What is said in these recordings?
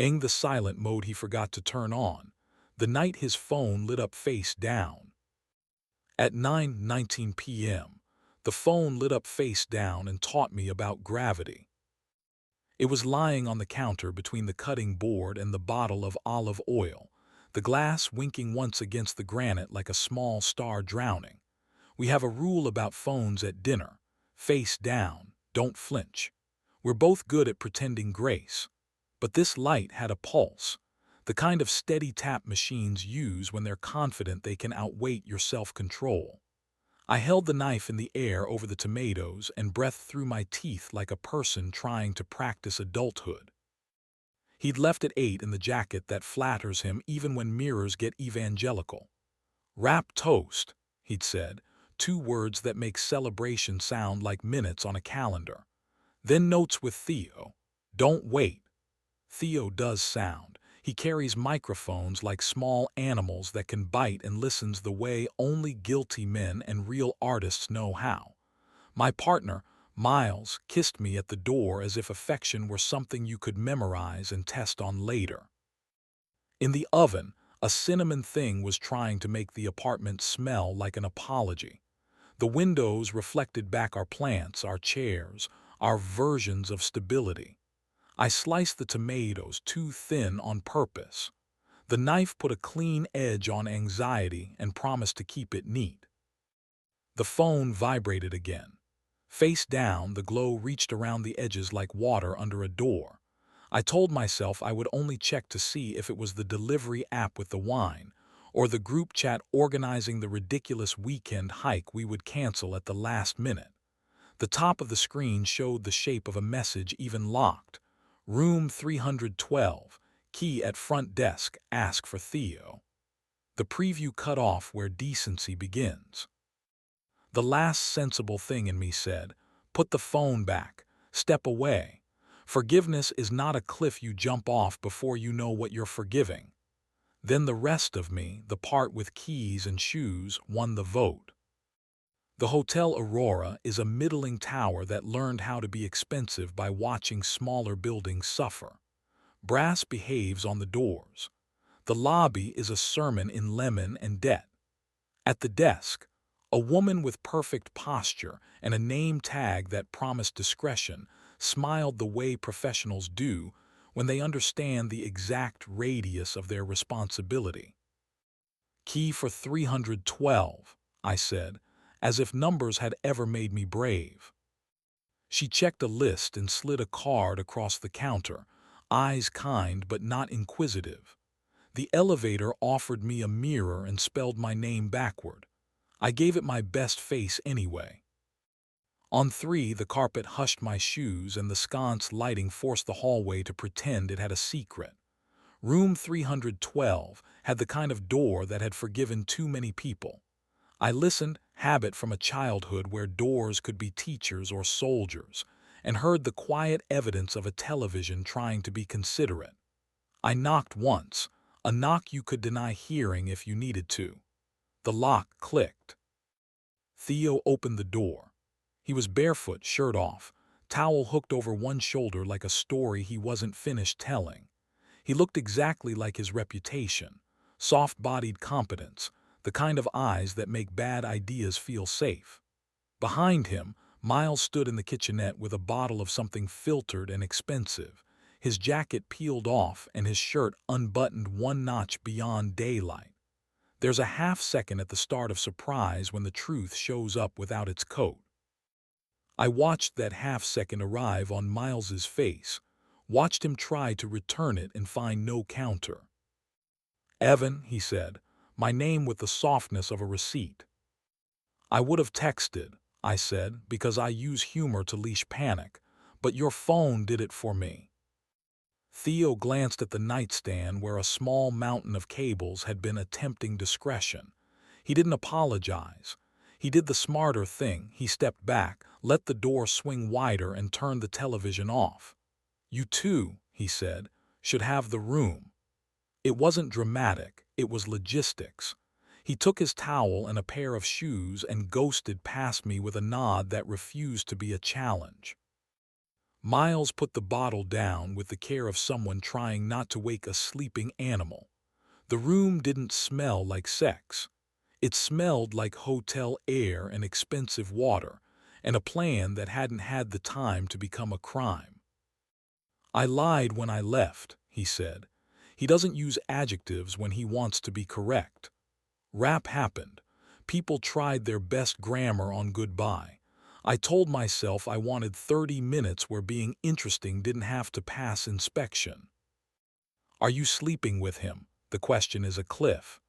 the silent mode he forgot to turn on, the night his phone lit up face down. At 9:19 p.m., the phone lit up face down and taught me about gravity. It was lying on the counter between the cutting board and the bottle of olive oil, the glass winking once against the granite like a small star drowning. We have a rule about phones at dinner: face down, don't flinch. We're both good at pretending grace. But this light had a pulse, the kind of steady tap machines use when they're confident they can outweight your self-control. I held the knife in the air over the tomatoes and breathed through my teeth like a person trying to practice adulthood. He'd left it 8 in the jacket that flatters him even when mirrors get evangelical. Wrap toast, he'd said, 2 words that make celebration sound like minutes on a calendar. Then notes with Theo. Don't wait. Theo does sound. He carries microphones like small animals that can bite and listens the way only guilty men and real artists know how. My partner, Miles, kissed me at the door as if affection were something you could memorize and test on later. In the oven, a cinnamon thing was trying to make the apartment smell like an apology. The windows reflected back our plants, our chairs, our versions of stability. I sliced the tomatoes too thin on purpose. The knife put a clean edge on anxiety and promised to keep it neat. The phone vibrated again. Face down, the glow reached around the edges like water under a door. I told myself I would only check to see if it was the delivery app with the wine, or the group chat organizing the ridiculous weekend hike we would cancel at the last minute. The top of the screen showed the shape of a message even locked. Room 312, key at front desk, ask for Theo. The preview cut off where decency begins. The last sensible thing in me said, put the phone back, step away. Forgiveness is not a cliff you jump off before you know what you're forgiving. Then the rest of me, the part with keys and shoes, won the vote. The Hotel Aurora is a middling tower that learned how to be expensive by watching smaller buildings suffer. Brass behaves on the doors. The lobby is a sermon in lemon and debt. At the desk, a woman with perfect posture and a name tag that promised discretion smiled the way professionals do when they understand the exact radius of their responsibility. Key for 312, I said, as if numbers had ever made me brave. She checked a list and slid a card across the counter, eyes kind but not inquisitive. The elevator offered me a mirror and spelled my name backward. I gave it my best face anyway. On 3, the carpet hushed my shoes and the sconce lighting forced the hallway to pretend it had a secret. Room 312 had the kind of door that had forgiven too many people. I listened, habit from a childhood where doors could be teachers or soldiers, and heard the quiet evidence of a television trying to be considerate. I knocked once, a knock you could deny hearing if you needed to. The lock clicked. Theo opened the door. He was barefoot, shirt off, towel hooked over one shoulder like a story he wasn't finished telling. He looked exactly like his reputation, soft-bodied competence, the kind of eyes that make bad ideas feel safe. Behind him, Miles stood in the kitchenette with a bottle of something filtered and expensive, his jacket peeled off and his shirt unbuttoned one notch beyond daylight. There's a half-second at the start of surprise when the truth shows up without its coat. I watched that half-second arrive on Miles's face, watched him try to return it and find no counter. "Evan," he said, my name with the softness of a receipt. "I would have texted," I said, because I use humor to leash panic, "but your phone did it for me." Theo glanced at the nightstand where a small mountain of cables had been attempting discretion. He didn't apologize. He did the smarter thing. He stepped back, let the door swing wider and turned the television off. "You too," he said, "should have the room." It wasn't dramatic, it was logistics. He took his towel and a pair of shoes and ghosted past me with a nod that refused to be a challenge. Miles put the bottle down with the care of someone trying not to wake a sleeping animal. The room didn't smell like sex. It smelled like hotel air and expensive water, and a plan that hadn't had the time to become a crime. "I lied when I left," he said. He doesn't use adjectives when he wants to be correct. Rap happened. People tried their best grammar on goodbye. I told myself I wanted 30 minutes where being interesting didn't have to pass inspection. Are you sleeping with him? The question is a cliff.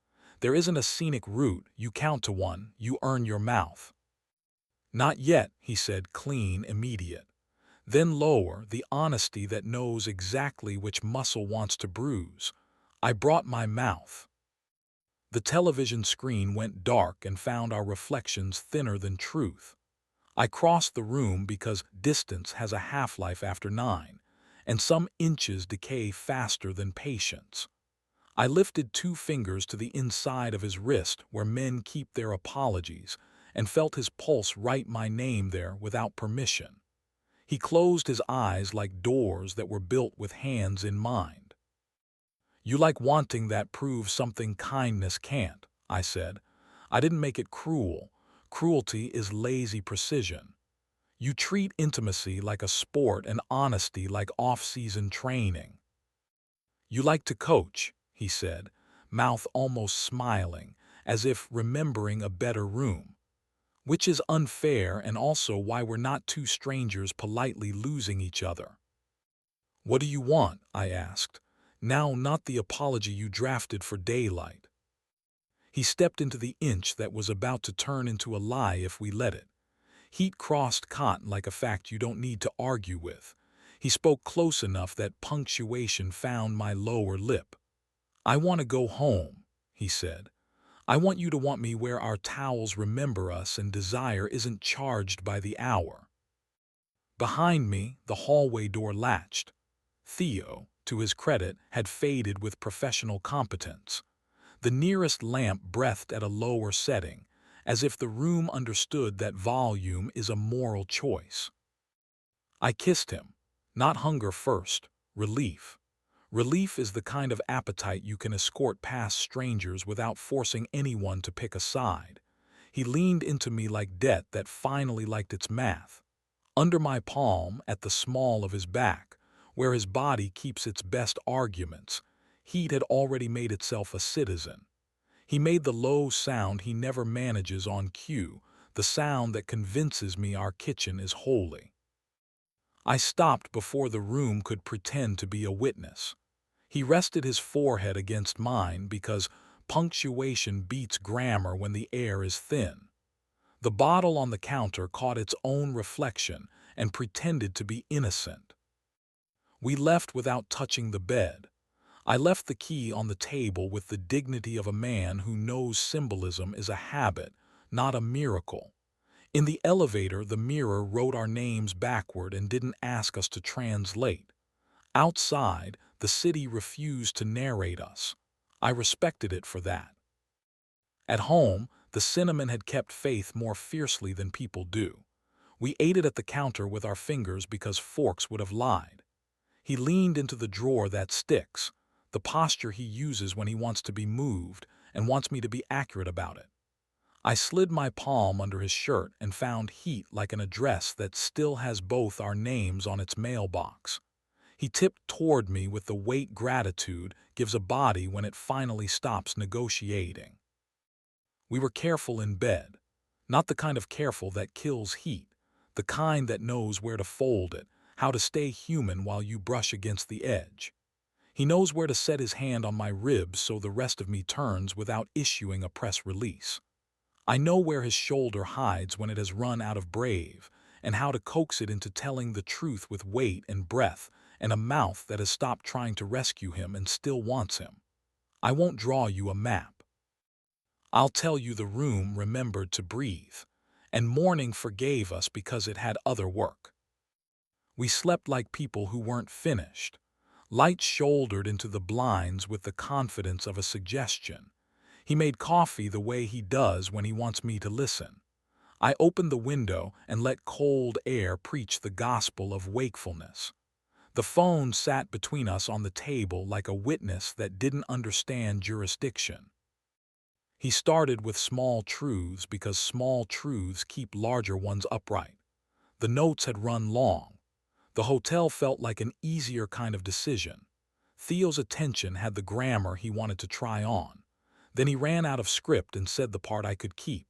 There isn't a scenic route. You count to one, you earn your mouth. Not yet, he said, clean, immediate. Then lower, the honesty that knows exactly which muscle wants to bruise. I brought my mouth. The television screen went dark and found our reflections thinner than truth. I crossed the room because distance has a half-life after 9, and some inches decay faster than patience. I lifted 2 fingers to the inside of his wrist where men keep their apologies and felt his pulse write my name there without permission. He closed his eyes like doors that were built with hands in mind. "You like wanting that proves something kindness can't," I said. "I didn't make it cruel. Cruelty is lazy precision. You treat intimacy like a sport and honesty like off-season training." "You like to coach," he said, mouth almost smiling, as if remembering a better room. "Which is unfair and also why we're not two strangers politely losing each other." "What do you want?" I asked. Now not the apology you drafted for daylight. He stepped into the inch that was about to turn into a lie if we let it. Heat crossed cotton like a fact you don't need to argue with. He spoke close enough that punctuation found my lower lip. "I want to go home," he said. "I want you to want me where our towels remember us and desire isn't charged by the hour." Behind me, the hallway door latched. Theo, to his credit, had faded with professional competence. The nearest lamp breathed at a lower setting, as if the room understood that volume is a moral choice. I kissed him. Not hunger first, relief. Relief is the kind of appetite you can escort past strangers without forcing anyone to pick a side. He leaned into me like debt that finally liked its math. Under my palm, at the small of his back, where his body keeps its best arguments, heat had already made itself a citizen. He made the low sound he never manages on cue, the sound that convinces me our kitchen is holy. I stopped before the room could pretend to be a witness. He rested his forehead against mine because punctuation beats grammar when the air is thin. The bottle on the counter caught its own reflection and pretended to be innocent. We left without touching the bed. I left the key on the table with the dignity of a man who knows symbolism is a habit, not a miracle. In the elevator, the mirror wrote our names backward and didn't ask us to translate. Outside, the city refused to narrate us. I respected it for that. At home, the cinnamon had kept faith more fiercely than people do. We ate it at the counter with our fingers because forks would have lied. He leaned into the drawer that sticks, the posture he uses when he wants to be moved and wants me to be accurate about it. I slid my palm under his shirt and found heat like an address that still has both our names on its mailbox. He tipped toward me with the weight gratitude gives a body when it finally stops negotiating. We were careful in bed, not the kind of careful that kills heat, the kind that knows where to fold it, how to stay human while you brush against the edge. He knows where to set his hand on my ribs so the rest of me turns without issuing a press release. I know where his shoulder hides when it has run out of brave, and how to coax it into telling the truth with weight and breath, and a mouth that has stopped trying to rescue him and still wants him. I won't draw you a map. I'll tell you the room remembered to breathe, and morning forgave us because it had other work. We slept like people who weren't finished. Light shouldered into the blinds with the confidence of a suggestion. He made coffee the way he does when he wants me to listen. I opened the window and let cold air preach the gospel of wakefulness. The phone sat between us on the table like a witness that didn't understand jurisdiction. He started with small truths because small truths keep larger ones upright. The notes had run long. The hotel felt like an easier kind of decision. Theo's attention had the grammar he wanted to try on. Then he ran out of script and said the part I could keep.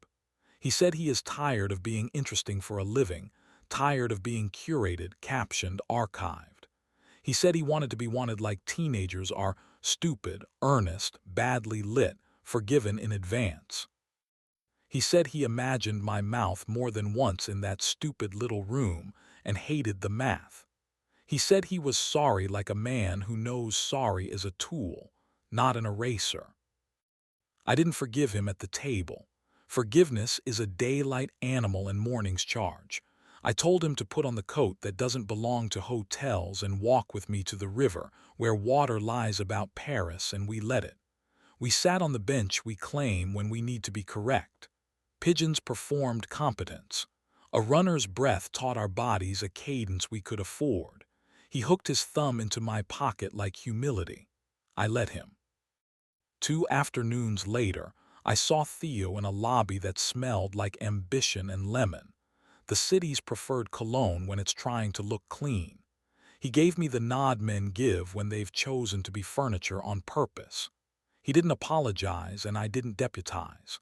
He said he is tired of being interesting for a living, tired of being curated, captioned, archived. He said he wanted to be wanted like teenagers are: stupid, earnest, badly lit, forgiven in advance. He said he imagined my mouth more than once in that stupid little room and hated the math. He said he was sorry like a man who knows sorry is a tool, not an eraser. I didn't forgive him at the table. Forgiveness is a daylight animal and morning's charge. I told him to put on the coat that doesn't belong to hotels and walk with me to the river, where water lies about Paris, and we let it. We sat on the bench we claim when we need to be correct. Pigeons performed competence. A runner's breath taught our bodies a cadence we could afford. He hooked his thumb into my pocket like humility. I let him. 2 afternoons later, I saw Theo in a lobby that smelled like ambition and lemon, the city's preferred cologne when it's trying to look clean. He gave me the nod men give when they've chosen to be furniture on purpose. He didn't apologize and I didn't deputize.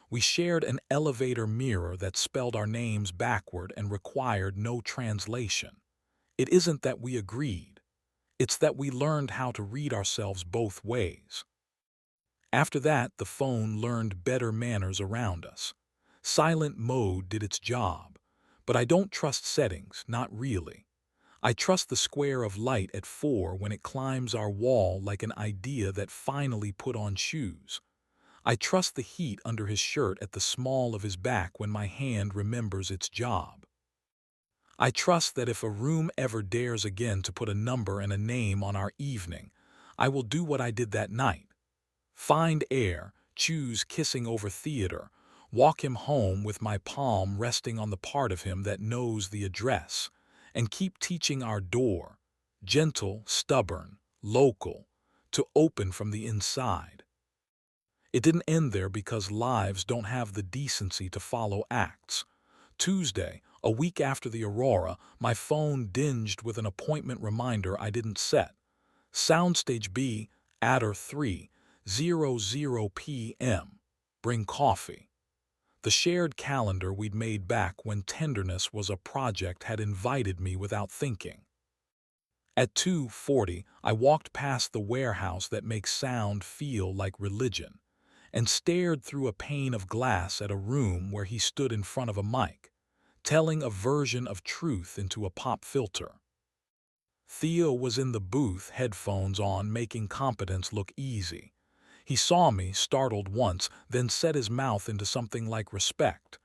We shared an elevator mirror that spelled our names backward and required no translation. It isn't that we agreed. It's that we learned how to read ourselves both ways. After that, the phone learned better manners around us. Silent mode did its job, but I don't trust settings, not really. I trust the square of light at 4 when it climbs our wall like an idea that finally put on shoes. I trust the heat under his shirt at the small of his back when my hand remembers its job. I trust that if a room ever dares again to put a number and a name on our evening, I will do what I did that night. Find air, choose kissing over theater, walk him home with my palm resting on the part of him that knows the address, and keep teaching our door, gentle, stubborn, local, to open from the inside. It didn't end there because lives don't have the decency to follow acts. Tuesday, a week after the Aurora, my phone dinged with an appointment reminder I didn't set. Soundstage B, Adder 3:00 p.m. Bring coffee. The shared calendar we'd made back when tenderness was a project had invited me without thinking. At 2:40, I walked past the warehouse that makes sound feel like religion, and stared through a pane of glass at a room where he stood in front of a mic, telling a version of truth into a pop filter. Theo was in the booth, headphones on, making competence look easy. He saw me, startled once, then set his mouth into something like respect.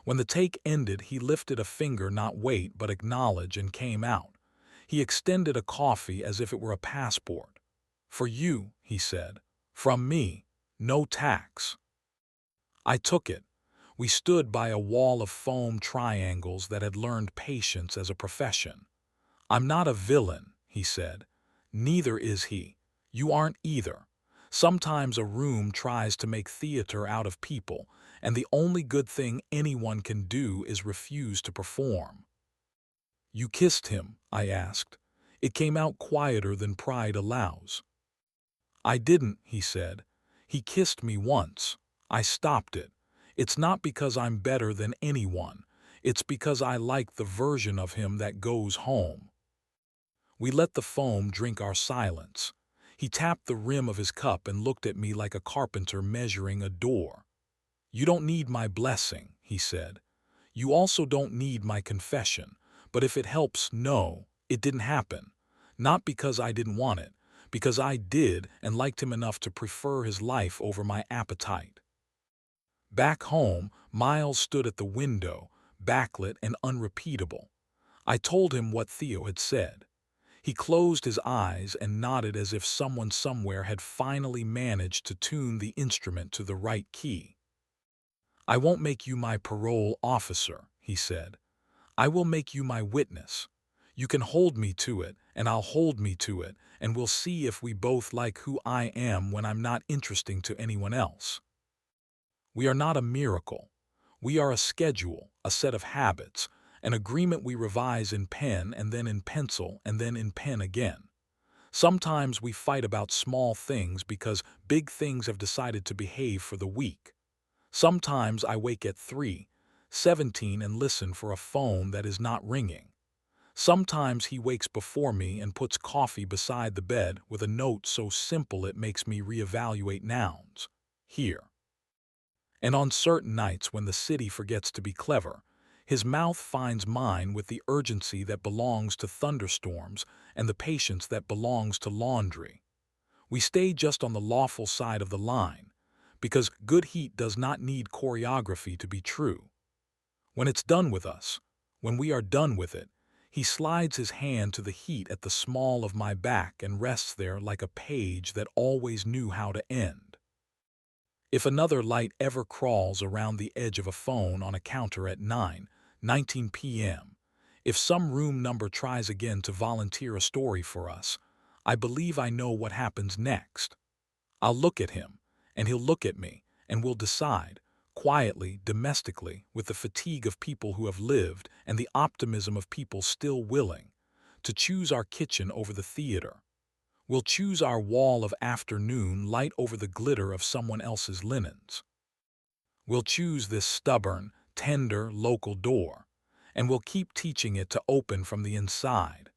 When the take ended, he lifted a finger, not wait, but acknowledge, and came out. He extended a coffee as if it were a passport. "For you," he said. "From me. No tax." I took it. We stood by a wall of foam triangles that had learned patience as a profession. "I'm not a villain," he said. "Neither is he. You aren't either. Sometimes a room tries to make theater out of people, and the only good thing anyone can do is refuse to perform." "You kissed him?" I asked. It came out quieter than pride allows. "I didn't," he said. "He kissed me once. I stopped it. It's not because I'm better than anyone. It's because I like the version of him that goes home." We let the foam drink our silence. He tapped the rim of his cup and looked at me like a carpenter measuring a door. "You don't need my blessing," he said. "You also don't need my confession. But if it helps, no, it didn't happen. Not because I didn't want it, because I did and liked him enough to prefer his life over my appetite." Back home, Miles stood at the window, backlit and unrepeatable. I told him what Theo had said. He closed his eyes and nodded as if someone somewhere had finally managed to tune the instrument to the right key. I won't make you my parole officer, he said. I will make you my witness. You can hold me to it, and I'll hold me to it, and we'll see if we both like who I am when I'm not interesting to anyone else. We are not a miracle. We are a schedule, a set of habits, an agreement we revise in pen and then in pencil and then in pen again. Sometimes we fight about small things because big things have decided to behave for the weak. Sometimes I wake at 3:17 and listen for a phone that is not ringing. Sometimes he wakes before me and puts coffee beside the bed with a note so simple it makes me reevaluate nouns. Here. And on certain nights when the city forgets to be clever, his mouth finds mine with the urgency that belongs to thunderstorms and the patience that belongs to laundry. We stay just on the lawful side of the line, because good heat does not need choreography to be true. When it's done with us, when we are done with it, he slides his hand to the heat at the small of my back and rests there like a page that always knew how to end. If another light ever crawls around the edge of a phone on a counter at 9:19 p.m., if some room number tries again to volunteer a story for us, I believe I know what happens next. I'll look at him, and he'll look at me, and we'll decide, quietly, domestically, with the fatigue of people who have lived and the optimism of people still willing, to choose our kitchen over the theater. We'll choose our wall of afternoon light over the glitter of someone else's linens. We'll choose this stubborn, tender, local door, and we'll keep teaching it to open from the inside,